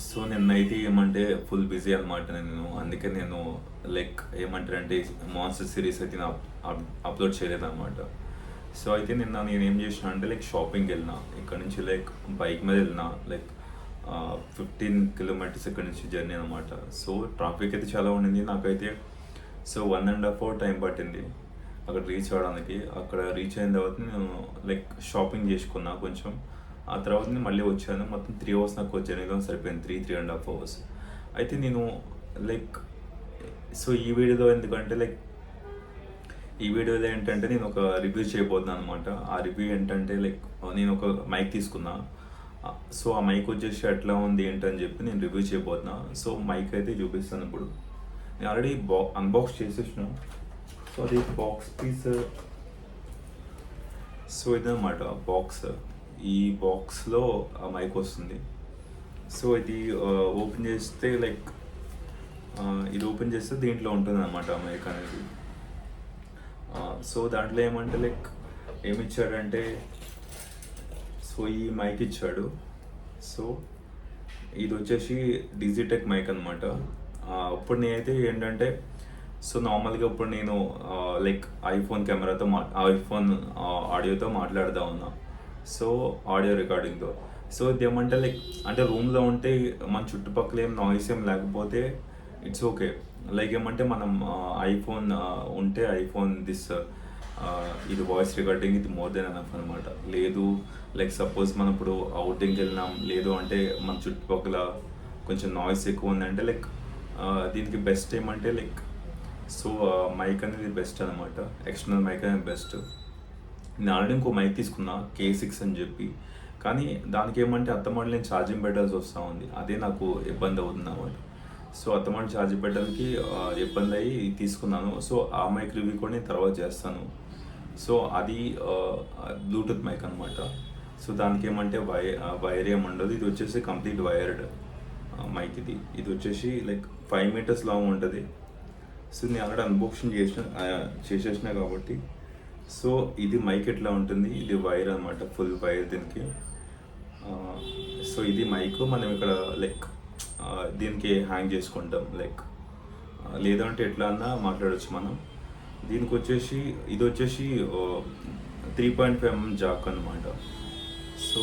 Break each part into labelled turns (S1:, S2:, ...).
S1: So నిన్నైతే ఏమంటే full busy అనమాట నేను. అందుకే నేను లైక్ ఏమంటారంటే మాన్స్టర్ సిరీస్ అయితే నేను అప్లోడ్ చేయలేదన్నమాట. సో అయితే నిన్న నేను ఏం చేసిన అంటే లైక్ షాపింగ్కి వెళ్ళిన. ఇక్కడ నుంచి లైక్ బైక్ మీద వెళ్ళిన లైక్ 15 కిలోమీటర్స్ ఇక్కడ నుంచి జర్నీ అనమాట. సో ట్రాఫిక్ అయితే చాలా ఉండింది నాకైతే. సో 1.5 hour టైం పట్టింది అక్కడ రీచ్ అవ్వడానికి. అక్కడ రీచ్ అయిన తర్వాత నేను లైక్ షాపింగ్ చేసుకున్నా కొంచెం. ఆ తర్వాత నేను మళ్ళీ వచ్చాను. మొత్తం 3 hours నాకు జర్నీలో సరిపోయింది. 3.5 hours. అయితే నేను లైక్ సో ఈ వీడియోలో ఎందుకంటే లైక్ ఈ వీడియోలో ఏంటంటే నేను ఒక రివ్యూ చేయబోతున్నాను అనమాట. ఆ రివ్యూ ఏంటంటే లైక్ నేను ఒక మైక్ తీసుకున్నా. సో ఆ మైక్ వచ్చేసి ఎట్లా ఉంది ఏంటని చెప్పి నేను రివ్యూ చేయబోతున్నా. సో మైక్ అయితే చూపిస్తాను ఇప్పుడు. నేను ఆల్రెడీ అన్బాక్స్ చేసేసిన. సో అది బాక్స్ పీస్. సో ఇదన్నమాట బాక్స్. ఈ బాక్స్లో ఆ మైక్ వస్తుంది. సో ఇది ఓపెన్ చేస్తే లైక్ ఇది ఓపెన్ చేస్తే దీంట్లో ఉంటుంది అనమాట ఆ మైక్ అనేది. సో దాంట్లో ఏమంటే లైక్ ఏమి ఇచ్చాడంటే సో ఈ మైక్ ఇచ్చాడు. సో ఇది వచ్చేసి డిజిటెక్ మైక్ అనమాట. ఇప్పుడు నేనైతే ఏంటంటే సో నార్మల్గా ఇప్పుడు నేను లైక్ ఐఫోన్ కెమెరాతో ఐఫోన్ ఆడియోతో మాట్లాడుతూ ఉన్నా. So audio రికార్డింగ్తో. సో ఇది ఏమంటే లైక్ అంటే రూమ్లో ఉంటే మన చుట్టుపక్కల ఏం నాయిస్ ఏం లేకపోతే ఇట్స్ ఓకే. లైక్ ఏమంటే మనం ఐఫోన్ ఉంటే ఐఫోన్ ఇది వాయిస్ రికార్డింగ్ ఇది మోర్ దెన్ ఎనఫ్ అనమాట. లేదు లైక్ సపోజ్ మనం ఇప్పుడు అవుటింగ్కి వెళ్ళినాం, లేదు అంటే మన చుట్టుపక్కల కొంచెం నాయిస్ ఎక్కువ ఉందంటే లైక్ దీనికి బెస్ట్ ఏమంటే లైక్ సో మైక్ అనేది బెస్ట్ అనమాట. ఎక్స్టర్నల్ మైక్ అనేది బెస్ట్. నేను ఆల్రెడీ ఇంకో మైక్ తీసుకున్నా K6 అని చెప్పి. కానీ దానికి ఏమంటే అత్తమాడి నేను ఛార్జింగ్ పెట్టాల్సి వస్తూ ఉంది. అదే నాకు ఇబ్బంది అవుతుంది అన్నమాట. సో అత్తమాడి ఛార్జింగ్ పెట్టడానికి ఇబ్బంది అయ్యి తీసుకున్నాను. సో ఆ మైక్ రివ్యూ కూడా నేను తర్వాత చేస్తాను. సో అది బ్లూటూత్ మైక్ అనమాట. సో దానికి ఏమంటే వైర్ ఏమి ఉండదు. ఇది వచ్చేసి కంప్లీట్ వైర్డ్ మైక్. ఇది వచ్చేసి లైక్ 5 meters లాంగ్ ఉంటుంది. సో నేను ఆల్రెడీ అన్బాక్సింగ్ చేసేసిన కాబట్టి సో ఇది మైక్ ఎట్లా ఉంటుంది. ఇది వైర్ అనమాట, ఫుల్ వైర్ దీనికి. సో ఇది మైక్ మనం ఇక్కడ లైక్ దీనికి హ్యాంగ్ చేసుకుంటాం లైక్ లేదంటే ఎట్లా అన్నా మాట్లాడవచ్చు మనం. దీనికి వచ్చేసి ఇది వచ్చేసి 3.5mm జాక్ అనమాట. సో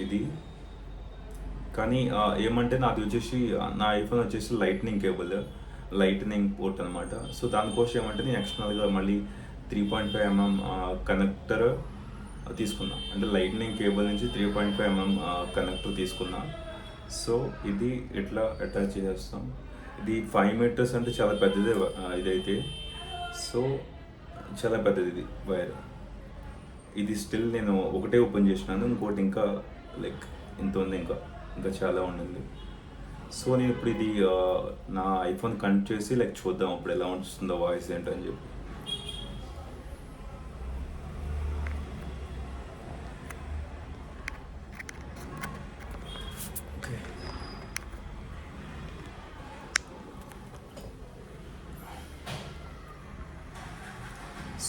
S1: ఇది కానీ ఏమంటే నాది వచ్చేసి నా ఐఫోన్ వచ్చేసి లైట్నింగ్ పోర్ట్ అనమాట. సో దానికోసం ఏమంటే నేను ఎక్స్టర్నల్గా మళ్ళీ 3.5mm కనెక్టర్ తీసుకున్నా. అంటే లైట్నింగ్ కేబుల్ నుంచి 3.5mm కనెక్టర్ తీసుకున్నా. సో ఇది ఎట్లా అటాచ్ చేస్తాం. ఇది 5 meters అంటే చాలా పెద్దదే ఇదైతే. సో చాలా పెద్దది ఇది వైర్. ఇది స్టిల్ నేను ఒకటే ఓపెన్ చేసినాను. ఇంకోటి ఇంకా లైక్ ఇంత ఉంది, ఇంకా చాలా ఉండింది. సో నేను ఇప్పుడు ఇది నా ఐఫోన్ కనెక్ట్ చేసి లైక్ చూద్దాం ఇప్పుడు ఎలా ఉంటుందో వాయిస్ ఏంటని చెప్పి.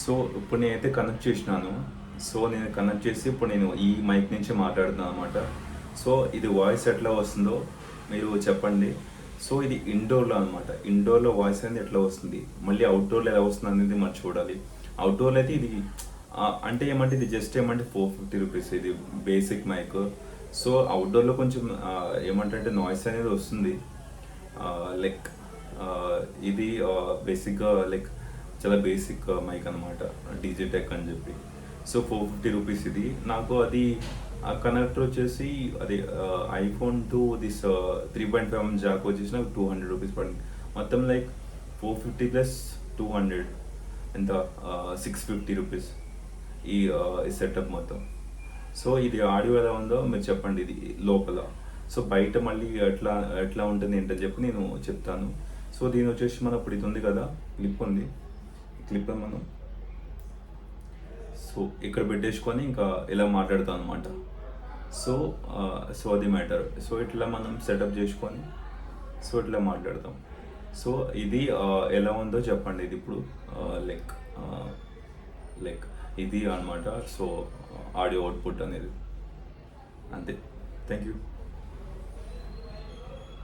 S1: సో ఇప్పుడు నేనైతే కనెక్ట్ చేసినాను. సో నేను కనెక్ట్ చేసి ఇప్పుడు నేను ఈ మైక్ నుంచి మాట్లాడుతున్నాను అనమాట. సో ఇది వాయిస్ ఎట్లా వస్తుందో మీరు చెప్పండి. సో ఇది ఇండోర్లో అనమాట. ఇండోర్లో వాయిస్ అనేది ఎట్లా వస్తుంది, మళ్ళీ అవుట్డోర్లో ఎలా వస్తుంది అనేది మనం చూడాలి. అవుట్డోర్లో అయితే ఇది అంటే ఏమంటే ఇది జస్ట్ ఏమంటే 450 rupees ఇది బేసిక్ మైక్. సో అవుట్డోర్లో కొంచెం ఏమంటే నాయిస్ అనేది వస్తుంది. లైక్ ఇది బేసిక్గా లైక్ చాలా బేసిక్ మైక్ అనమాట, డిజిటెక్ అని చెప్పి. సో 450 rupees ఇది. నాకు అది ఆ కనెక్టర్ వచ్చేసి అది ఐఫోన్ టు 3.5mm జాక్ వచ్చేసి నాకు 200 rupees పడింది. మొత్తం లైక్ 450 + 200 ఎంత 650 rupees ఈ సెటప్ మొత్తం. సో ఇది ఆడియో ఎలా ఉందో మీరు చెప్పండి ఇది లోపల. సో బయట మళ్ళీ ఎట్లా ఉంటుంది ఏంటని చెప్పి నేను చెప్తాను. సో దీని వచ్చేసి మనం ఇప్పుడు ఇది ఉంది కదా, క్లిప్ ఉంది. క్లిప్ మనం సో ఇక్కడ పెట్టేసుకొని ఇంకా ఇలా మాట్లాడతాం అనమాట. సో అది మ్యాటర్. సో ఇట్లా మనం సెటప్ చేసుకొని సో ఇట్లా మాట్లాడతాం. సో ఇది ఎలా ఉందో చెప్పండి. ఇది ఇప్పుడు లైక్ ఇది అనమాట. సో ఆడియో అవుట్పుట్ అనేది అంతే. Thank you.